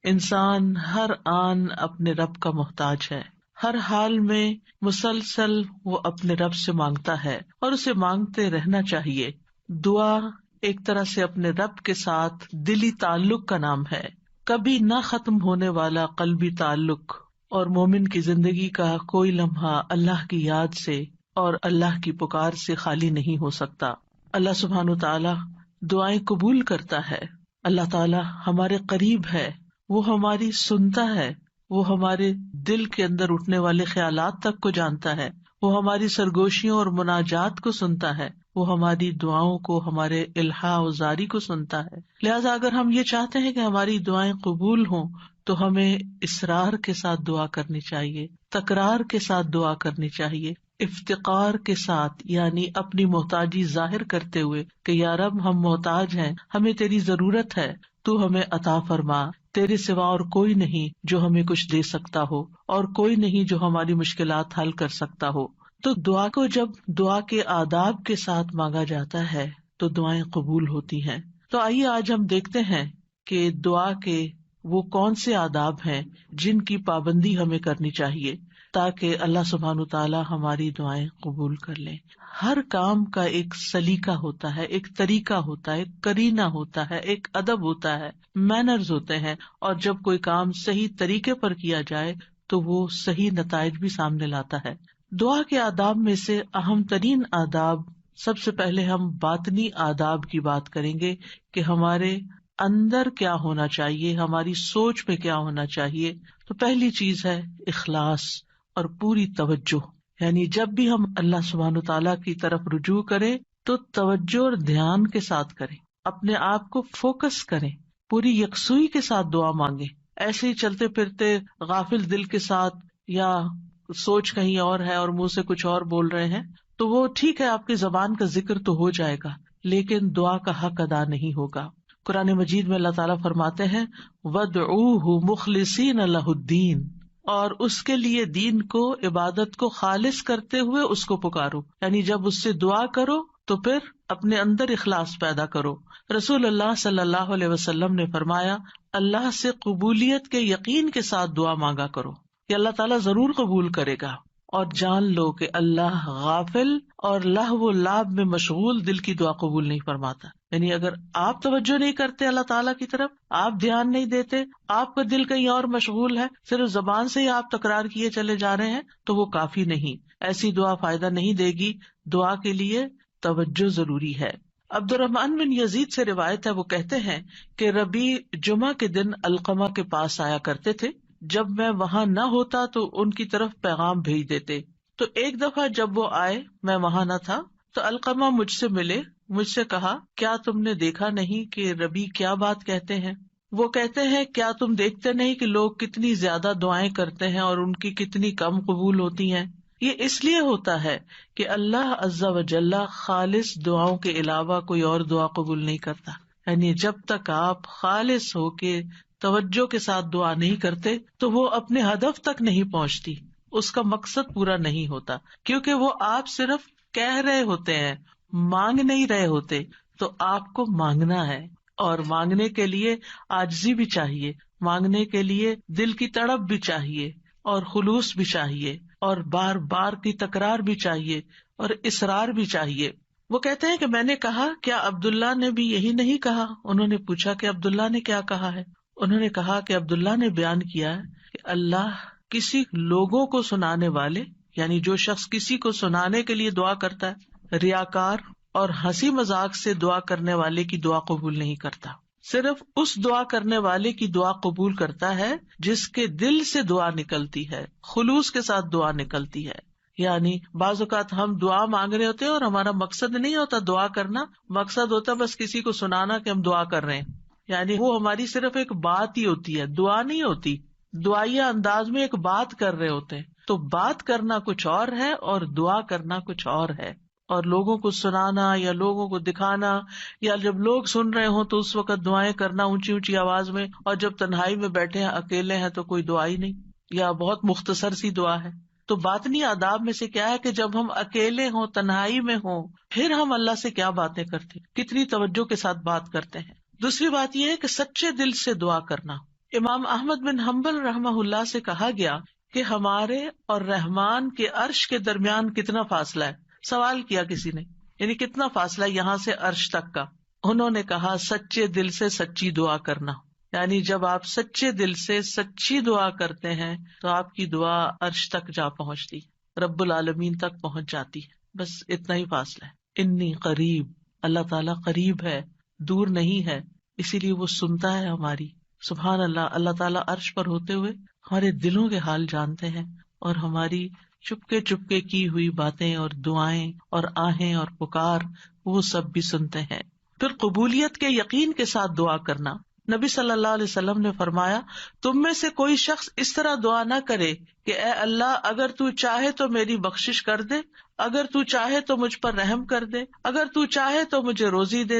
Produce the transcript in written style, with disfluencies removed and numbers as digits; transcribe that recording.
انسان ہر آن اپنے رب کا محتاج ہے، ہر حال میں مسلسل وہ اپنے رب سے مانگتا ہے اور اسے مانگتے رہنا چاہیے۔ دعا ایک طرح سے اپنے رب کے ساتھ دلی تعلق کا نام ہے، کبھی نہ ختم ہونے والا قلبی تعلق، اور مومن کی زندگی کا کوئی لمحہ اللہ کی یاد سے اور اللہ کی پکار سے خالی نہیں ہو سکتا۔ اللہ سبحانہ تعالی دعائیں قبول کرتا ہے۔ اللہ تعالی ہمارے قریب ہے، وہ ہماری سنتا ہے، وہ ہمارے دل کے اندر اٹھنے والے خیالات تک کو جانتا ہے، وہ ہماری سرگوشیوں اور مناجات کو سنتا ہے، وہ ہماری دعاؤں کو، ہمارے الحاح و زاری کو سنتا ہے۔ لہٰذا اگر ہم یہ چاہتے ہیں کہ ہماری دعائیں قبول ہوں تو ہمیں اصرار کے ساتھ دعا کرنی چاہیے، تکرار کے ساتھ دعا کرنی چاہیے، افتقار کے ساتھ، یعنی اپنی محتاجی ظاہر کرتے ہوئے کہ یا رب ہم محتاج ہیں، ہمیں تیری ضرورت ہے، تو ہمیں عطا فرما، تیرے سوا اور کوئی نہیں جو ہمیں کچھ دے سکتا ہو، اور کوئی نہیں جو ہماری مشکلات حل کر سکتا ہو۔ تو دعا کو جب دعا کے آداب کے ساتھ مانگا جاتا ہے تو دعائیں قبول ہوتی ہیں۔ تو آئیے آج ہم دیکھتے ہیں کہ دعا کے وہ کون سے آداب ہیں جن کی پابندی ہمیں کرنی چاہیے تاکہ اللہ سبحانہ تعالیٰ ہماری دعائیں قبول کر لیں۔ ہر کام کا ایک سلیقہ ہوتا ہے، ایک طریقہ ہوتا ہے، ایک قرینہ ہوتا ہے، ایک ادب ہوتا ہے، مینرز ہوتے ہیں، اور جب کوئی کام صحیح طریقے پر کیا جائے تو وہ صحیح نتائج بھی سامنے لاتا ہے۔ دعا کے آداب میں سے اہم ترین آداب، سب سے پہلے ہم باطنی آداب کی بات کریں گے کہ ہمارے اندر کیا ہونا چاہیے، ہماری سوچ میں کیا ہونا چاہیے۔ تو پہلی چیز ہے اخلاص اور پوری توجہ، یعنی جب بھی ہم اللہ سبحانہ تعالیٰ کی طرف رجوع کریں تو توجہ اور دھیان کے ساتھ کریں، اپنے آپ کو فوکس کریں، پوری یکسوئی کے ساتھ دعا مانگیں۔ ایسے ہی چلتے پھرتے غافل دل کے ساتھ، یا سوچ کہیں اور ہے اور منہ سے کچھ اور بول رہے ہیں، تو وہ ٹھیک ہے، آپ کی زبان کا ذکر تو ہو جائے گا لیکن دعا کا حق ادا نہیں ہوگا۔ قرآن مجید میں اللہ تعالیٰ فرماتے ہیں وَادْعُوهُ مُخْلِصِينَ لَهُ الدِّينَ، اور اس کے لیے دین کو، عبادت کو خالص کرتے ہوئے اس کو پکارو، یعنی جب اس سے دعا کرو تو پھر اپنے اندر اخلاص پیدا کرو۔ رسول اللہ صلی اللہ علیہ وسلم نے فرمایا اللہ سے قبولیت کے یقین کے ساتھ دعا مانگا کرو کہ اللہ تعالیٰ ضرور قبول کرے گا، اور جان لو کہ اللہ غافل اور لہو و لعب میں مشغول دل کی دعا قبول نہیں فرماتا۔ یعنی اگر آپ توجہ نہیں کرتے اللہ تعالیٰ کی طرف، آپ دھیان نہیں دیتے، آپ کا دل کہیں اور مشغول ہے، صرف زبان سے ہی آپ تکرار کیے چلے جا رہے ہیں، تو وہ کافی نہیں، ایسی دعا فائدہ نہیں دے گی۔ دعا کے لیے توجہ ضروری ہے۔ عبد الرحمن بن یزید سے روایت ہے، وہ کہتے ہیں کہ ربیع جمعہ کے دن علقمہ کے پاس آیا کرتے تھے، جب میں وہاں نہ ہوتا تو ان کی طرف پیغام بھیج دیتے۔ تو ایک دفعہ جب وہ آئے، میں وہاں نہ تھا، تو علقمہ مجھ سے ملے، مجھ سے کہا کیا تم نے دیکھا نہیں کہ ربیع کیا بات کہتے ہیں؟ وہ کہتے ہیں کیا تم دیکھتے نہیں کہ لوگ کتنی زیادہ دعائیں کرتے ہیں اور ان کی کتنی کم قبول ہوتی ہیں؟ یہ اس لیے ہوتا ہے کہ اللہ عز و جل خالص دعاؤں کے علاوہ کوئی اور دعا قبول نہیں کرتا۔ یعنی جب تک آپ خالص ہو کے توجہ کے ساتھ دعا نہیں کرتے تو وہ اپنے ہدف تک نہیں پہنچتی، اس کا مقصد پورا نہیں ہوتا، کیونکہ وہ آپ صرف کہہ رہے ہوتے ہیں، مانگ نہیں رہے ہوتے۔ تو آپ کو مانگنا ہے، اور مانگنے کے لیے عاجزی بھی چاہیے، مانگنے کے لیے دل کی تڑپ بھی چاہیے، اور خلوص بھی چاہیے، اور بار بار کی تکرار بھی چاہیے، اور اصرار بھی چاہیے۔ وہ کہتے ہیں کہ میں نے کہا کیا عبداللہ نے بھی یہی نہیں کہا؟ انہوں نے پوچھا کہ عبداللہ نے کیا کہا ہے؟ انہوں نے کہا کہ عبداللہ نے بیان کیا ہے کہ اللہ کسی لوگوں کو سنانے والے، یعنی جو شخص کسی کو سنانے کے لیے دعا کرتا ہے، ریاکار اور ہنسی مذاق سے دعا کرنے والے کی دعا قبول نہیں کرتا، صرف اس دعا کرنے والے کی دعا قبول کرتا ہے جس کے دل سے دعا نکلتی ہے، خلوص کے ساتھ دعا نکلتی ہے۔ یعنی بعض اوقات ہم دعا مانگ رہے ہوتے ہیں اور ہمارا مقصد نہیں ہوتا دعا کرنا، مقصد ہوتا بس کسی کو سنانا کہ ہم دعا کر رہے ہیں، یعنی وہ ہماری صرف ایک بات ہی ہوتی ہے، دعا نہیں ہوتی، دعائیا انداز میں ایک بات کر رہے ہوتے ہیں۔ تو بات کرنا کچھ اور ہے اور دعا کرنا کچھ اور ہے، اور لوگوں کو سنانا یا لوگوں کو دکھانا، یا جب لوگ سن رہے ہوں تو اس وقت دعائیں کرنا اونچی اونچی آواز میں، اور جب تنہائی میں بیٹھے ہیں، اکیلے ہیں، تو کوئی دعا ہی نہیں، یا بہت مختصر سی دعا ہے۔ تو باطنی آداب میں سے کیا ہے کہ جب ہم اکیلے ہوں، تنہائی میں ہوں، پھر ہم اللہ سے کیا باتیں کرتے ہیں، کتنی توجہ کے ساتھ بات کرتے ہیں۔ دوسری بات یہ ہے کہ سچے دل سے دعا کرنا، امام احمد بن حنبل رحمہ اللہ سے کہا گیا کہ ہمارے اور رحمان کے عرش کے درمیان کتنا فاصلہ ہے. سوال کیا کسی نے، یعنی کتنا فاصلہ ہے یہاں سے عرش تک کا. انہوں نے کہا سچے دل سے سچی دعا کرنا. یعنی جب آپ سچے دل سے سچی دعا کرتے ہیں تو آپ کی دعا عرش تک جا پہنچتی، رب العالمین تک پہنچ جاتی ہے. بس اتنا ہی فاصلہ ہے. انی قریب، اللہ تعالیٰ قریب ہے، دور نہیں ہے، اسی لیے وہ سنتا ہے ہماری. سبحان اللہ. اللہ تعالیٰ عرش پر ہوتے ہوئے ہمارے دلوں کے حال جانتے ہیں اور ہماری چپکے کی ہوئی باتیں اور دعائیں اور آہیں اور پکار وہ سب بھی سنتے ہیں. پھر قبولیت کے یقین کے ساتھ دعا کرنا. نبی صلی اللہ علیہ وسلم نے فرمایا تم میں سے کوئی شخص اس طرح دعا نہ کرے کہ اے اللہ اگر تو چاہے تو میری بخشش کر دے، اگر تو چاہے تو مجھ پر رحم کر دے، اگر تو چاہے تو مجھے روزی دے